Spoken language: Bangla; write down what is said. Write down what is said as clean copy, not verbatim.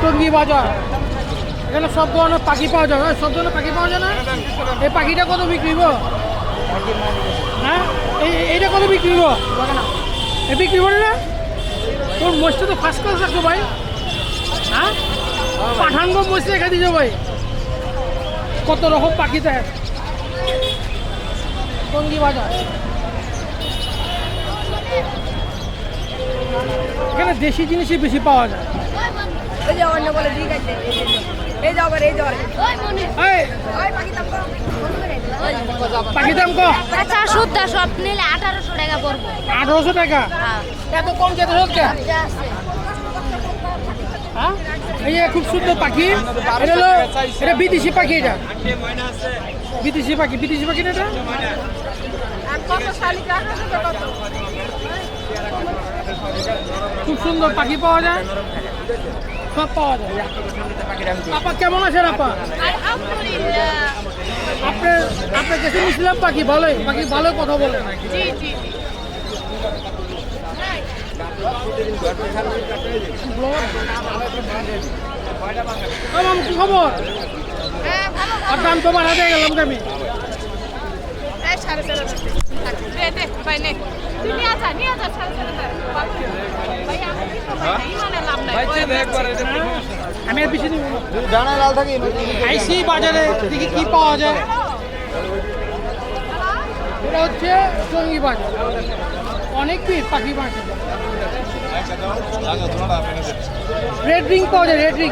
টঙ্গী বাজার। এখানে সব ধরনের পাখি পাওয়া যায়। সব ধরনের পাখি পাওয়া যায় না? এই পাখিটা কত বিক্রি গো? হ্যাঁ, এইটা কত বিক্রি গো? এ বিক্রি করে না? তোর মোষটা তো ফার্স্ট ক্লাস রাখছো ভাই। হ্যাঁ, পাঠানগো মোষ রেখে দিছো ভাই। কত রকম পাখি দেয় টঙ্গী বাজার। এখানে দেশি জিনিসই বেশি পাওয়া যায়। পাখি দাম কম? আচ্ছা সুদ্ধা সব নিলে 1800 টাকা পড়বে। 1800 টাকা? এত কম যেতে হচ্ছে? হ্যাঁ, এই যে খুব সুন্দর পাখি। এটা হলো, এটা বিদেশি পাখি। এটা বিদেশি পাখি। বিদেশি পাখি না এটা? খুব সুন্দর পাখি পাওয়া যায়, সব পাওয়া যায়। আপা কেমন আছেন আপা? আপনার আপনার কাছে নিয়েছিলাম পাখি ভালোই, পাখি ভালোই কথা বলে। কি খবর? আর দাম তো বাড়াতে গেলাম আমি। আমি আর পিছিয়ে আইসি বাজারে দেখি কি পাওয়া যায়। এটা হচ্ছে টঙ্গী বাজার, অনেক পাখি বাজার। রেড রিং পাওয়া যায়, রেড রিং।